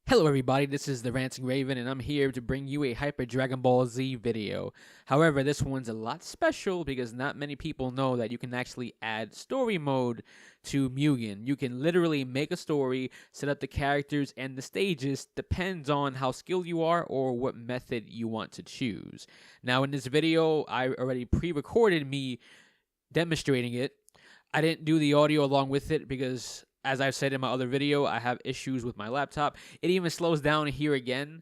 Hello everybody, this is the Ranting Raven and I'm here to bring you a Hyper Dragonball Z video. However, this one's a lot special because not many people know that you can actually add story mode to Mugen. You can literally make a story, set up the characters and the stages, depends on how skilled you are or what method you want to choose. Now in this video, I already pre-recorded me demonstrating it. I didn't do the audio along with it because, as I've said in my other video, I have issues with my laptop. It even slows down here again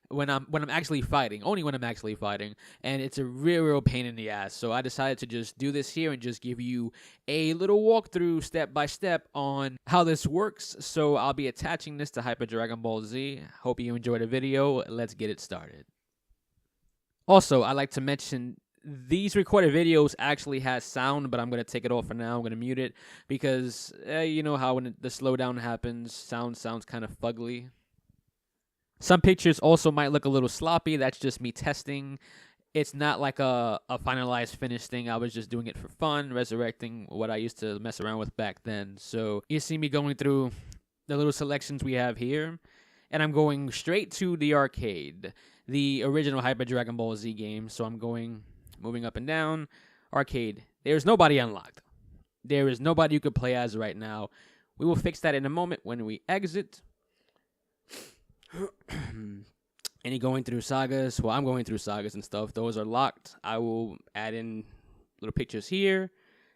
when I'm actually fighting, only when I'm actually fighting, and it's a real pain in the ass. So I decided to just do this here and just give you a little walkthrough step by step on how this works. So I'll be attaching this to Hyper Dragonball Z. Hope you enjoyed the video. Let's get it started. Also, I'd like to mention these recorded videos actually has sound, but I'm going to take it off for now. I'm going to mute it because you know how when the slowdown happens, sounds kind of fugly. Some pictures also might look a little sloppy. That's just me testing. It's not like a finalized finished thing. I was just doing it for fun, resurrecting what I used to mess around with back then. So you see me going through the little selections we have here, and I'm going straight to the arcade, the original Hyper Dragonball Z game. So I'm moving up and down. Arcade. There's nobody unlocked. There is nobody you could play as right now. We will fix that in a moment when we exit. Any going through Sagas? Well, I'm going through Sagas and stuff. Those are locked. I will add in little pictures here.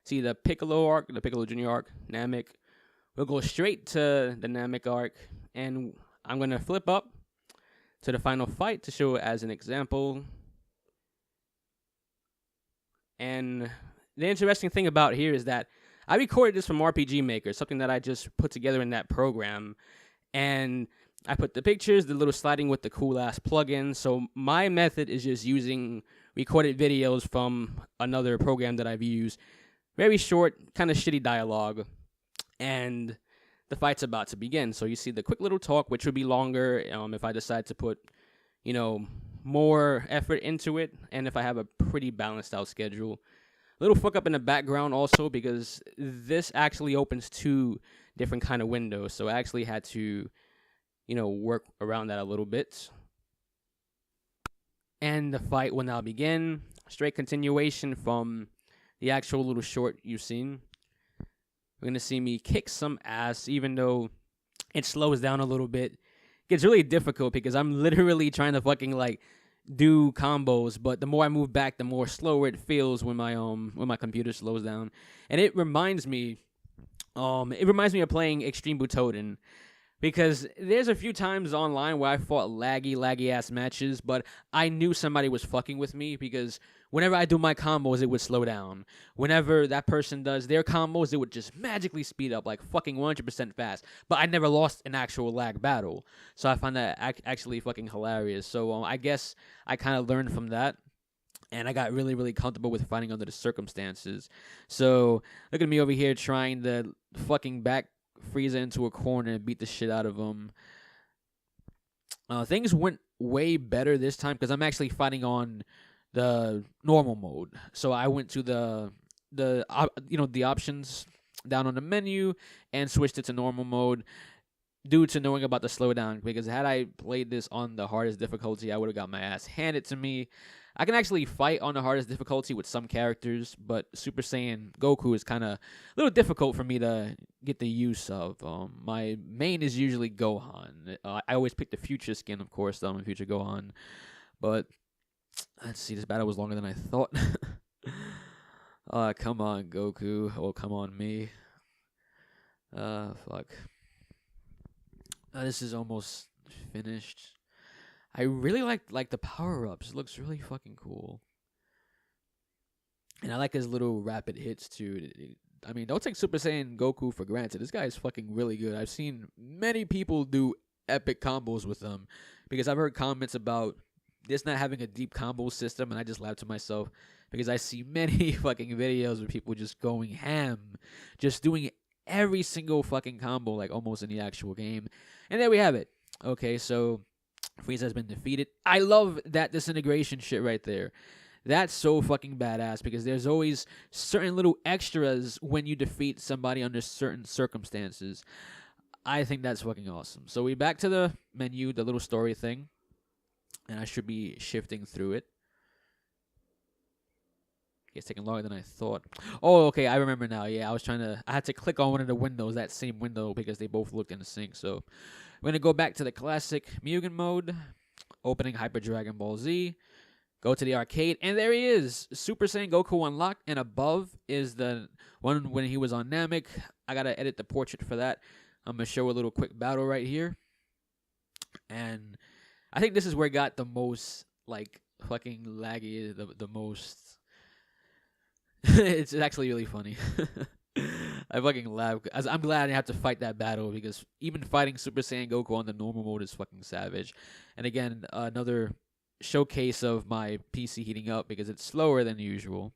See the Piccolo arc, the Piccolo Junior arc, Namek. We'll go straight to the Namek arc. And I'm going to flip up to the final fight to show it as an example. And the interesting thing about here is that I recorded this from RPG Maker, something that I just put together in that program. And I put the pictures, the little sliding with the cool-ass plugin. So my method is just using recorded videos from another program that I've used. Very short, kind of shitty dialogue. And the fight's about to begin. So you see the quick little talk, which would be longer if I decide to put, more effort into it, and if I have a pretty balanced out schedule. Little fuck up in the background also because this actually opens two different kind of windows, so I actually had to, work around that a little bit. And the fight will now begin. Straight continuation from the actual little short you've seen. We're gonna see me kick some ass, even though it slows down a little bit. It's really difficult because I'm literally trying to fucking do combos, but the more I move back, the more slower it feels when my computer slows down. And it reminds me of playing Extreme Butoden, because there's a few times online where I fought laggy ass matches, but I knew somebody was fucking with me because whenever I do my combos, it would slow down. Whenever that person does their combos, it would just magically speed up like fucking 100% fast. But I never lost an actual lag battle, so I find that actually fucking hilarious. So I guess I kind of learned from that. And I got really comfortable with fighting under the circumstances. So look at me over here trying to fucking back Frieza into a corner and beat the shit out of him. Things went way better this time because I'm actually fighting on the normal mode. So I went to the options down on the menu and switched it to normal mode due to knowing about the slowdown, because had I played this on the hardest difficulty, I would have got my ass handed to me. I can actually fight on the hardest difficulty with some characters, but Super Saiyan Goku is kind of a little difficult for me to get the use of. My main is usually Gohan. I always pick the future skin, of course, though, in future Gohan. But let's see, this battle was longer than I thought. Come on, Goku. Oh, come on, me. Fuck. This is almost finished. I really like the power-ups. It looks really fucking cool. And I like his little rapid hits, too. I mean, don't take Super Saiyan Goku for granted. This guy is fucking really good. I've seen many people do epic combos with him, because I've heard comments about this not having a deep combo system, and I just laugh to myself because I see many fucking videos of people just going ham, just doing every single fucking combo, like almost in the actual game. And there we have it. Okay, so Frieza has been defeated. I love that disintegration shit right there. That's so fucking badass because there's always certain little extras when you defeat somebody under certain circumstances. I think that's fucking awesome. So we back to the menu, the little story thing, and I should be shifting through it. It's taking longer than I thought. Oh, okay, I remember now. Yeah, I had to click on one of the windows, that same window, because they both looked in sync. So we're gonna go back to the classic Mugen mode, opening Hyper Dragonball Z. Go to the arcade, and there he is, Super Saiyan Goku unlocked, and above is the one when he was on Namek. I gotta edit the portrait for that. I'm gonna show a little quick battle right here, and I think this is where it got the most like fucking laggy, the most. It's actually really funny. I fucking laugh. I'm glad I didn't have to fight that battle, because even fighting Super Saiyan Goku on the normal mode is fucking savage. And again, another showcase of my PC heating up because it's slower than usual.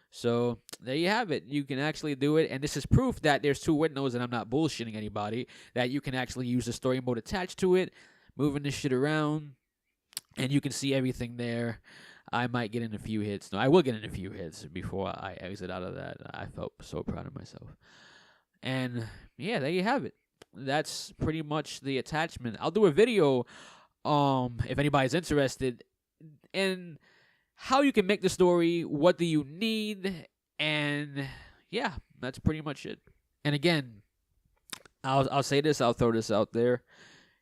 So there you have it. You can actually do it, and this is proof that there's two windows, and I'm not bullshitting anybody, that you can actually use the story mode attached to it, moving this shit around, and you can see everything there. I might get in a few hits. No, I will get in a few hits before I exit out of that. I felt so proud of myself. And yeah, there you have it. That's pretty much the attachment. I'll do a video, if anybody's interested, in how you can make the story, what do you need, and yeah, that's pretty much it. And again, I'll say this, I'll throw this out there.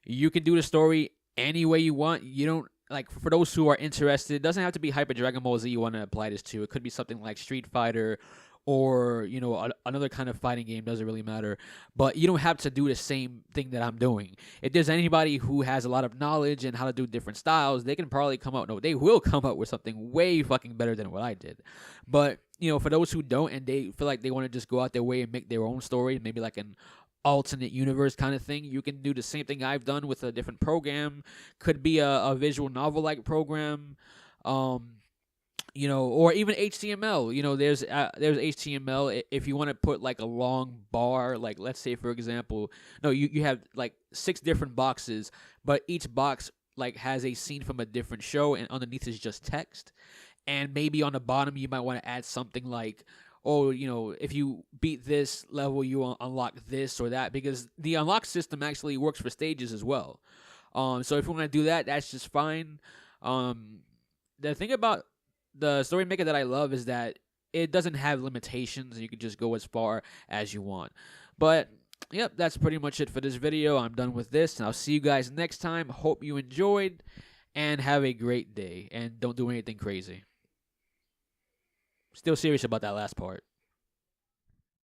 You can do the story any way you want. You don't, like, for those who are interested, it doesn't have to be Hyper Dragonball Z you want to apply this to. It could be something like Street Fighter, or, you know, another kind of fighting game. Doesn't really matter. But you don't have to do the same thing that I'm doing. If there's anybody who has a lot of knowledge and how to do different styles, they can probably come out. No, they will come up with something way fucking better than what I did. But, you know, for those who don't and they feel like they want to just go out their way and make their own story, maybe like an alternate universe kind of thing, you can do the same thing I've done with a different program. Could be a visual novel like program, you know, or even HTML. You know, there's HTML if you want to put like a long bar, like let's say for example, no, you have like 6 different boxes, but each box like has a scene from a different show, and underneath is just text. And maybe on the bottom you might want to add something like, oh, you know, if you beat this level, you unlock this or that, because the unlock system actually works for stages as well. So if you want to do that, that's just fine. The thing about the story maker that I love is that it doesn't have limitations. You can just go as far as you want. But yep, that's pretty much it for this video. I'm done with this, and I'll see you guys next time. Hope you enjoyed, and have a great day, and don't do anything crazy. Still serious about that last part.